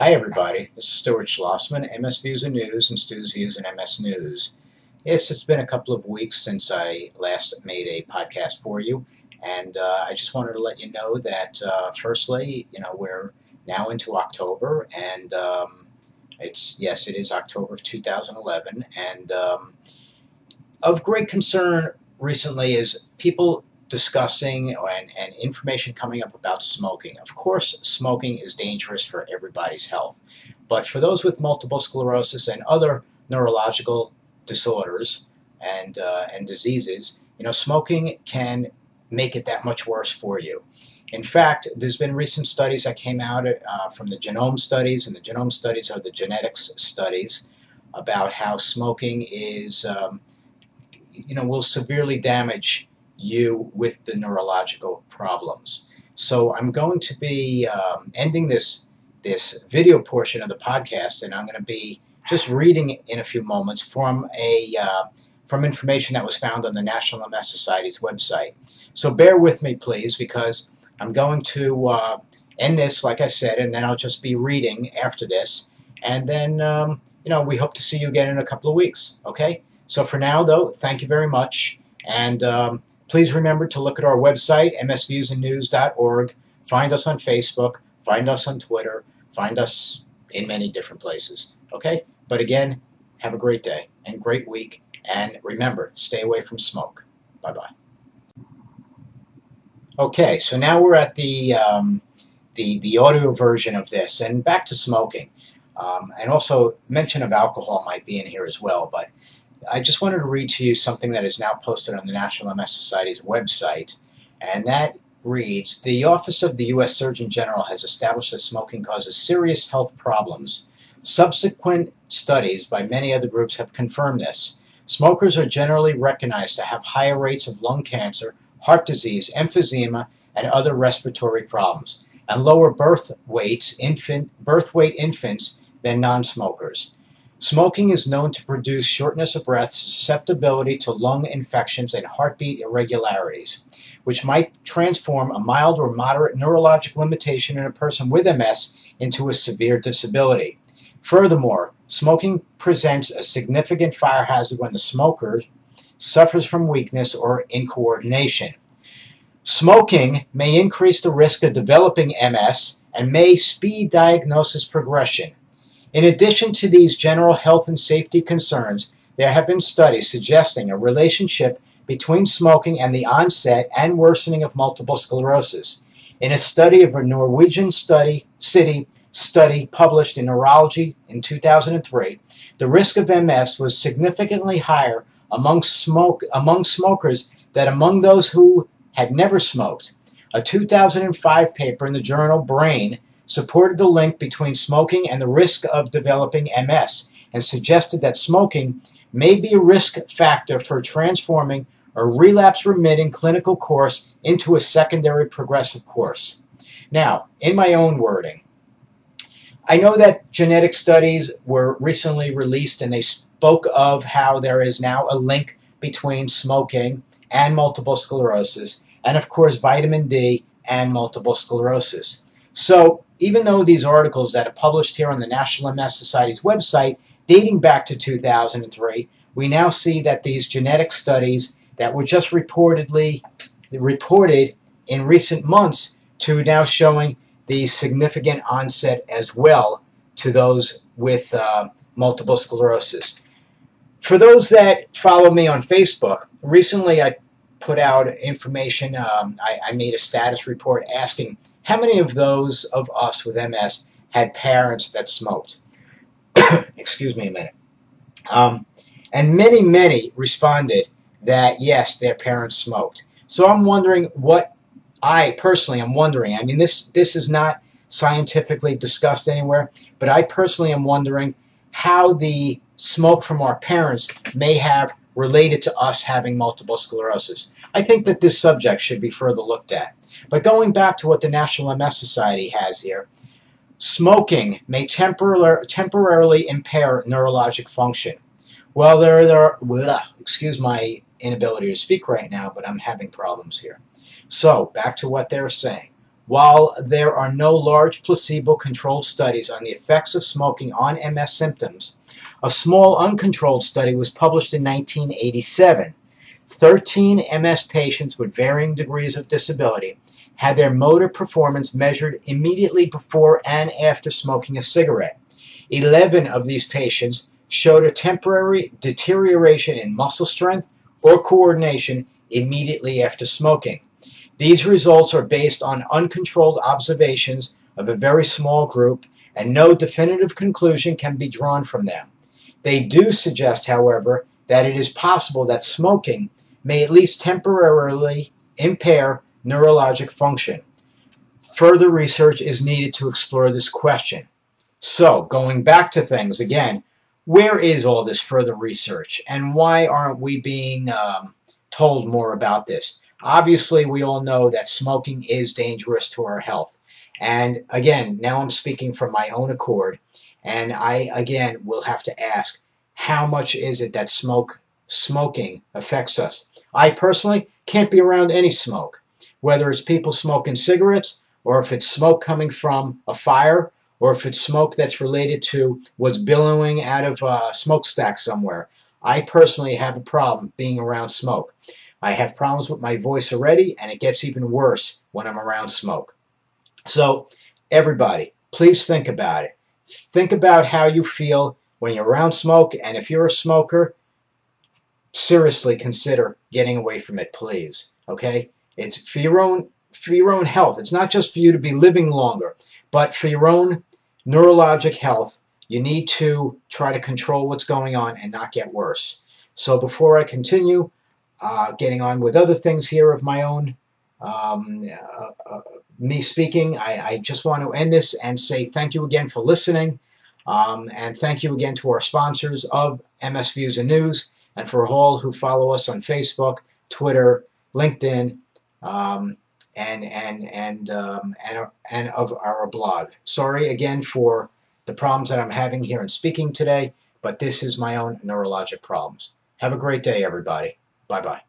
Hi everybody, this is Stuart Schlossman, MS Views and News and Stu's Views and MS News. Yes, it's been a couple of weeks since I last made a podcast for you, and I just wanted to let you know that firstly, we're now into October, and it is October of 2011, and of great concern recently is people discussing and information coming up about smoking. Of course, smoking is dangerous for everybody's health, but for those with multiple sclerosis and other neurological disorders and diseases, smoking can make it that much worse for you. In fact, there's been recent studies that came out from the genome studies, and the genome studies are the genetics studies about how smoking is, will severely damage you with the neurological problems. So I'm going to be ending this video portion of the podcast, and I'm going to be just reading in a few moments from information that was found on the National MS Society's website. So bear with me, please, because I'm going to end this, like I said, and then I'll just be reading after this, and then we hope to see you again in a couple of weeks. Okay? So for now, though, thank you very much, and please remember to look at our website, msviewsandnews.org. Find us on Facebook. Find us on Twitter. Find us in many different places. Okay? But again, have a great day and great week. And remember, stay away from smoke. Bye-bye. Okay, so now we're at the audio version of this. And back to smoking. And also, mention of alcohol might be in here as well. But I just wanted to read to you something that is now posted on the National MS Society's website, and that reads, "The Office of the U.S. Surgeon General has established that smoking causes serious health problems. Subsequent studies by many other groups have confirmed this. Smokers are generally recognized to have higher rates of lung cancer, heart disease, emphysema, and other respiratory problems, and lower birth weight infants than non-smokers. Smoking is known to produce shortness of breath, susceptibility to lung infections, and heartbeat irregularities, which might transform a mild or moderate neurologic limitation in a person with MS into a severe disability. Furthermore, smoking presents a significant fire hazard when the smoker suffers from weakness or incoordination. Smoking may increase the risk of developing MS and may speed diagnosis progression. In addition to these general health and safety concerns, there have been studies suggesting a relationship between smoking and the onset and worsening of multiple sclerosis. In a study of a Norwegian study published in Neurology in 2003, the risk of MS was significantly higher among smokers than among those who had never smoked. A 2005 paper in the journal Brain supported the link between smoking and the risk of developing MS, and suggested that smoking may be a risk factor for transforming a relapse-remitting clinical course into a secondary progressive course. Now, in my own wording, I know that genetic studies were recently released, and they spoke of how there is now a link between smoking and multiple sclerosis, and of course vitamin D and multiple sclerosis. So even though these articles that are published here on the National MS Society's website dating back to 2003, we now see that these genetic studies that were just reported in recent months to now showing the significant onset as well to those with multiple sclerosis. For those that follow me on Facebook, recently I put out information, I made a status report asking how many of those of us with MS had parents that smoked? Excuse me a minute. And many responded that yes, their parents smoked. So I'm wondering what I personally am wondering. I mean, this is not scientifically discussed anywhere, but I personally am wondering how the smoke from our parents may have related to us having multiple sclerosis. I think that this subject should be further looked at. But going back to what the National MS Society has here, smoking may temporarily impair neurologic function. Well, excuse my inability to speak right now, but I'm having problems here. So, back to what they're saying. While there are no large placebo-controlled studies on the effects of smoking on MS symptoms, a small uncontrolled study was published in 1987. 13 MS patients with varying degrees of disability had their motor performance measured immediately before and after smoking a cigarette. 11 of these patients showed a temporary deterioration in muscle strength or coordination immediately after smoking. These results are based on uncontrolled observations of a very small group, and no definitive conclusion can be drawn from them. They do suggest, however, that it is possible that smoking may at least temporarily impair neurologic function. Further research is needed to explore this question. So, going back to things again, where is all this further research, and why aren't we being told more about this? Obviously, we all know that smoking is dangerous to our health. And again, now I'm speaking from my own accord, and I, again, will have to ask, how much is it that smoking affects us? I personally can't be around any smoke, whether it's people smoking cigarettes, or if it's smoke coming from a fire, or if it's smoke that's related to what's billowing out of a smokestack somewhere. I personally have a problem being around smoke. I have problems with my voice already, and it gets even worse when I'm around smoke. So, everybody, please think about it. Think about how you feel when you're around smoke, and if you're a smoker, seriously consider getting away from it, please. Okay? It's for your own health. It's not just for you to be living longer, but for your own neurologic health. You need to try to control what's going on and not get worse. So before I continue, getting on with other things here of my own, me speaking, I just want to end this and say thank you again for listening, and thank you again to our sponsors of MS Views and News, and for all who follow us on Facebook, Twitter, LinkedIn, and of our blog. Sorry again for the problems that I'm having here in speaking today, but this is my own neurologic problems. Have a great day, everybody. Bye-bye.